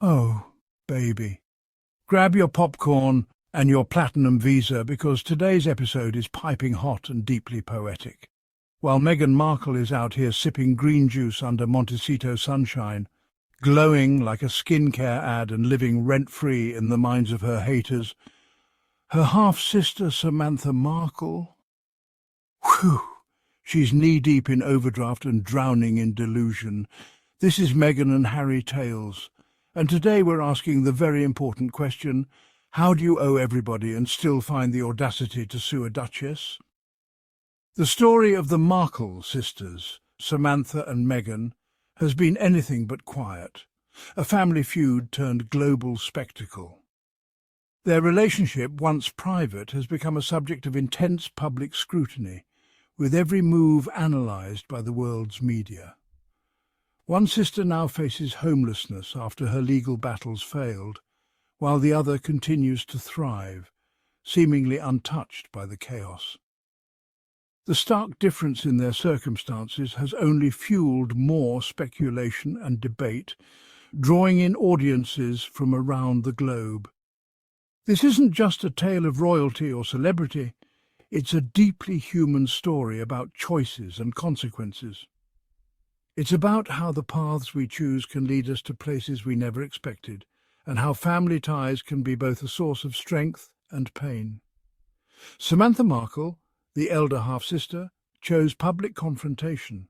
Oh, baby. Grab your popcorn and your platinum visa because today's episode is piping hot and deeply poetic. While Meghan Markle is out here sipping green juice under Montecito sunshine, glowing like a skincare ad and living rent-free in the minds of her haters, her half-sister Samantha Markle, whew, she's knee-deep in overdraft and drowning in delusion. This is Meghan and Harry Tales. And today we're asking the very important question, how do you owe everybody and still find the audacity to sue a duchess? The story of the Markle sisters, Samantha and Meghan, has been anything but quiet, a family feud turned global spectacle. Their relationship, once private, has become a subject of intense public scrutiny, with every move analysed by the world's media. One sister now faces homelessness after her legal battles failed, while the other continues to thrive, seemingly untouched by the chaos. The stark difference in their circumstances has only fueled more speculation and debate, drawing in audiences from around the globe. This isn't just a tale of royalty or celebrity, it's a deeply human story about choices and consequences. It's about how the paths we choose can lead us to places we never expected, and how family ties can be both a source of strength and pain. Samantha Markle, the elder half-sister, chose public confrontation,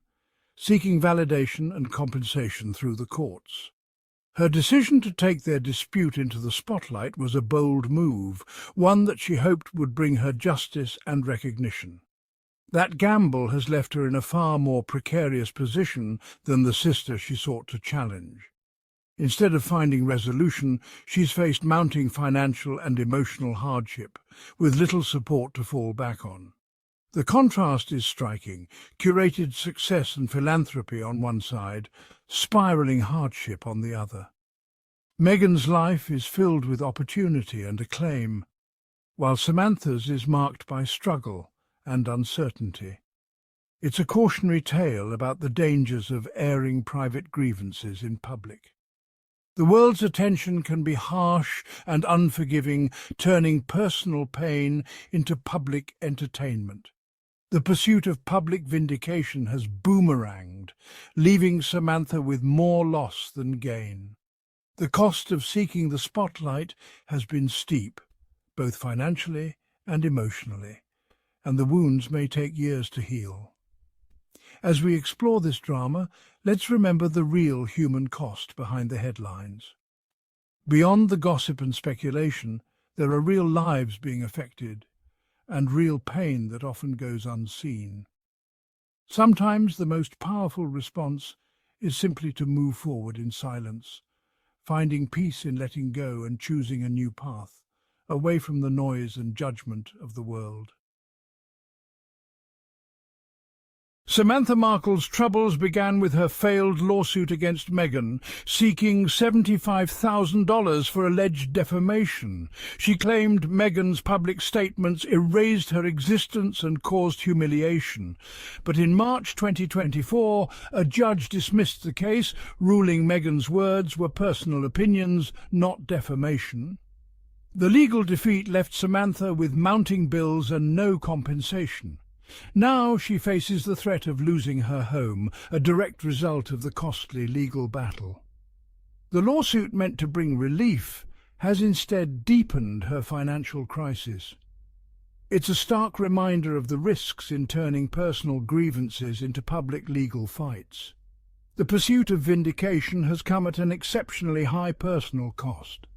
seeking validation and compensation through the courts. Her decision to take their dispute into the spotlight was a bold move, one that she hoped would bring her justice and recognition. That gamble has left her in a far more precarious position than the sister she sought to challenge. Instead of finding resolution, she's faced mounting financial and emotional hardship, with little support to fall back on. The contrast is striking: curated success and philanthropy on one side, spiralling hardship on the other. Meghan's life is filled with opportunity and acclaim, while Samantha's is marked by struggle and uncertainty. It's a cautionary tale about the dangers of airing private grievances in public. The world's attention can be harsh and unforgiving, turning personal pain into public entertainment. The pursuit of public vindication has boomeranged, leaving Samantha with more loss than gain. The cost of seeking the spotlight has been steep, both financially and emotionally, and the wounds may take years to heal. As we explore this drama, let's remember the real human cost behind the headlines. Beyond the gossip and speculation, there are real lives being affected, and real pain that often goes unseen. Sometimes the most powerful response is simply to move forward in silence, finding peace in letting go and choosing a new path, away from the noise and judgment of the world. Samantha Markle's troubles began with her failed lawsuit against Meghan, seeking $75,000 for alleged defamation. She claimed Meghan's public statements erased her existence and caused humiliation. But in March 2024, a judge dismissed the case, ruling Meghan's words were personal opinions, not defamation. The legal defeat left Samantha with mounting bills and no compensation. Now she faces the threat of losing her home, a direct result of the costly legal battle. The lawsuit meant to bring relief has instead deepened her financial crisis. It's a stark reminder of the risks in turning personal grievances into public legal fights. The pursuit of vindication has come at an exceptionally high personal cost.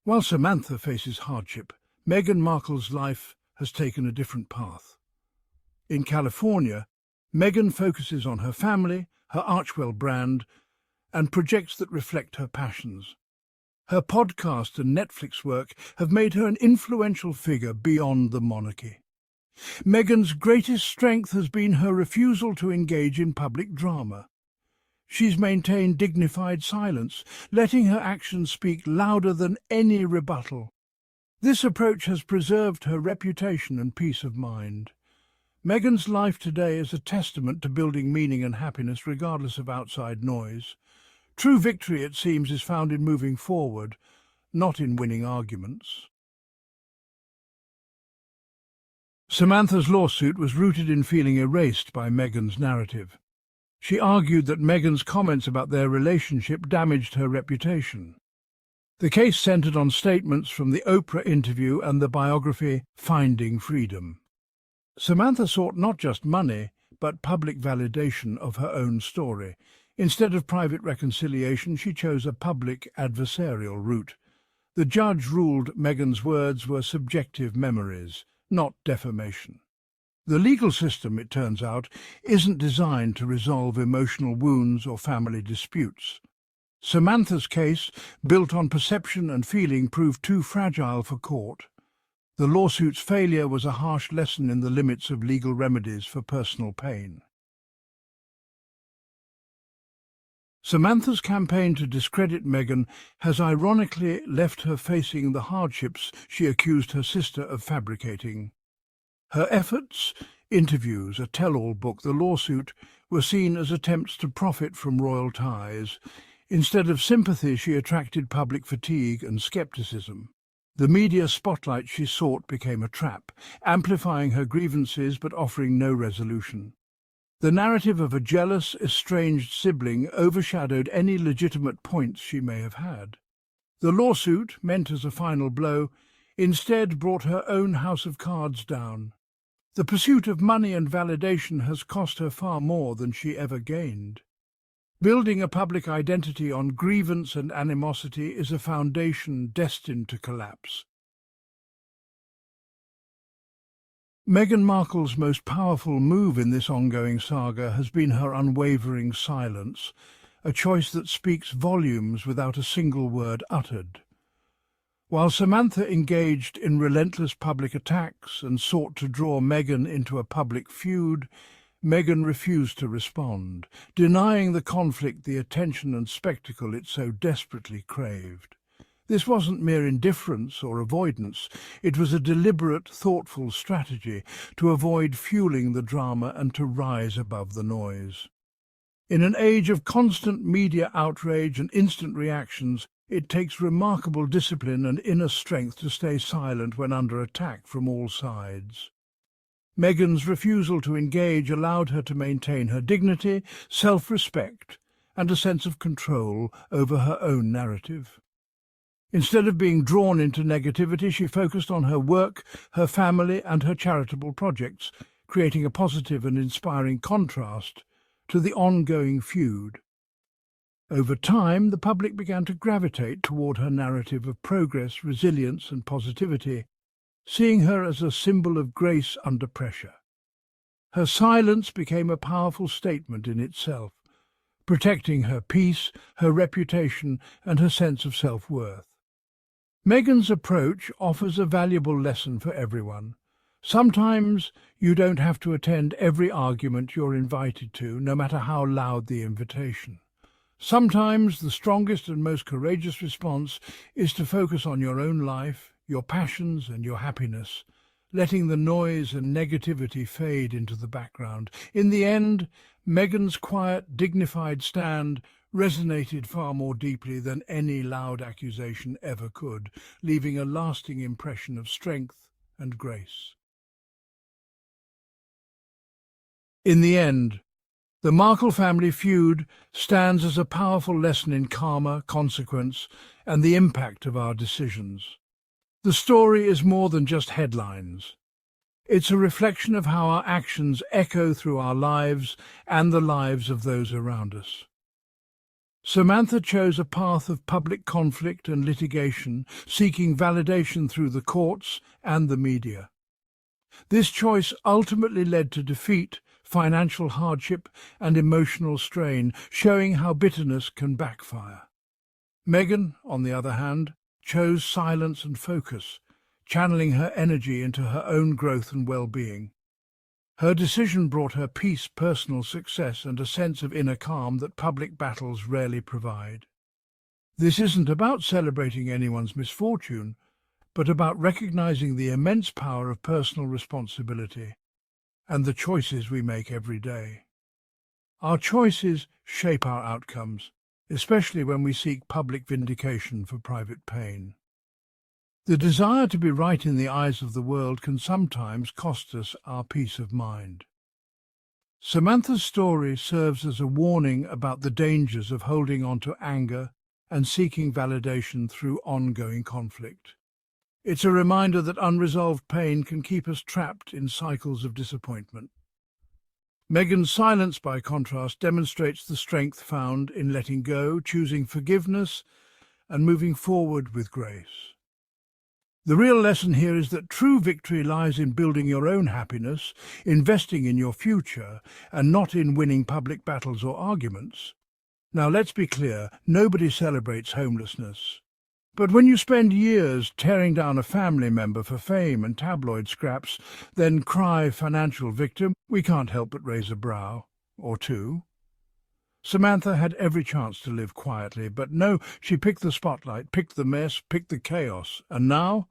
While Samantha faces hardship, Meghan Markle's life has taken a different path. In California, Meghan focuses on her family, her Archwell brand, and projects that reflect her passions. Her podcast and Netflix work have made her an influential figure beyond the monarchy. Meghan's greatest strength has been her refusal to engage in public drama. She's maintained dignified silence, letting her actions speak louder than any rebuttal. This approach has preserved her reputation and peace of mind. Meghan's life today is a testament to building meaning and happiness regardless of outside noise. True victory, it seems, is found in moving forward, not in winning arguments. Samantha's lawsuit was rooted in feeling erased by Meghan's narrative. She argued that Meghan's comments about their relationship damaged her reputation. The case centered on statements from the Oprah interview and the biography Finding Freedom. Samantha sought not just money, but public validation of her own story. Instead of private reconciliation, she chose a public adversarial route. The judge ruled Meghan's words were subjective memories, not defamation. The legal system, it turns out, isn't designed to resolve emotional wounds or family disputes. Samantha's case, built on perception and feeling, proved too fragile for court. The lawsuit's failure was a harsh lesson in the limits of legal remedies for personal pain. Samantha's campaign to discredit Meghan has ironically left her facing the hardships she accused her sister of fabricating. Her efforts, interviews, a tell-all book, the lawsuit, were seen as attempts to profit from royal ties. Instead of sympathy, she attracted public fatigue and skepticism. The media spotlight she sought became a trap, amplifying her grievances but offering no resolution. The narrative of a jealous, estranged sibling overshadowed any legitimate points she may have had. The lawsuit, meant as a final blow, instead brought her own house of cards down. The pursuit of money and validation has cost her far more than she ever gained. Building a public identity on grievance and animosity is a foundation destined to collapse. Meghan Markle's most powerful move in this ongoing saga has been her unwavering silence, a choice that speaks volumes without a single word uttered. While Samantha engaged in relentless public attacks and sought to draw Meghan into a public feud, Meghan refused to respond, denying the conflict the attention and spectacle it so desperately craved. This wasn't mere indifference or avoidance. It was a deliberate, thoughtful strategy to avoid fueling the drama and to rise above the noise. In an age of constant media outrage and instant reactions, it takes remarkable discipline and inner strength to stay silent when under attack from all sides. Meghan's refusal to engage allowed her to maintain her dignity, self-respect, and a sense of control over her own narrative. Instead of being drawn into negativity, she focused on her work, her family, and her charitable projects, creating a positive and inspiring contrast to the ongoing feud. Over time, the public began to gravitate toward her narrative of progress, resilience, and positivity, seeing her as a symbol of grace under pressure. Her silence became a powerful statement in itself, protecting her peace, her reputation, and her sense of self-worth. Meghan's approach offers a valuable lesson for everyone. Sometimes you don't have to attend every argument you're invited to, no matter how loud the invitation. Sometimes the strongest and most courageous response is to focus on your own life, your passions and your happiness, letting the noise and negativity fade into the background. In the end, Meghan's quiet, dignified stand resonated far more deeply than any loud accusation ever could, leaving a lasting impression of strength and grace. In the end, the Markle family feud stands as a powerful lesson in karma, consequence, and the impact of our decisions. The story is more than just headlines. It's a reflection of how our actions echo through our lives and the lives of those around us. Samantha chose a path of public conflict and litigation, seeking validation through the courts and the media. This choice ultimately led to defeat, financial hardship, and emotional strain, showing how bitterness can backfire. Meghan, on the other hand, chose silence and focus, channeling her energy into her own growth and well-being. Her decision brought her peace, personal success, and a sense of inner calm that public battles rarely provide. This isn't about celebrating anyone's misfortune, but about recognizing the immense power of personal responsibility. and the choices we make every day. Our choices shape our outcomes, especially when we seek public vindication for private pain. The desire to be right in the eyes of the world can sometimes cost us our peace of mind. Samantha's story serves as a warning about the dangers of holding on to anger and seeking validation through ongoing conflict. It's a reminder that unresolved pain can keep us trapped in cycles of disappointment. Meghan's silence, by contrast, demonstrates the strength found in letting go, choosing forgiveness, and moving forward with grace. The real lesson here is that true victory lies in building your own happiness, investing in your future, and not in winning public battles or arguments. Now, let's be clear, nobody celebrates homelessness. But when you spend years tearing down a family member for fame and tabloid scraps, then cry financial victim, we can't help but raise a brow or two. Samantha had every chance to live quietly, but no, she picked the spotlight, picked the mess, picked the chaos, and now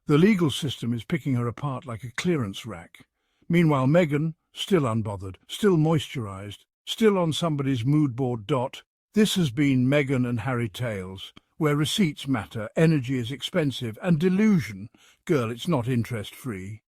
the legal system is picking her apart like a clearance rack. Meanwhile, Meghan, still unbothered, still moisturized, still on somebody's mood board dot. This has been Meghan and Harry Tales, where receipts matter, energy is expensive, and delusion, girl, it's not interest-free.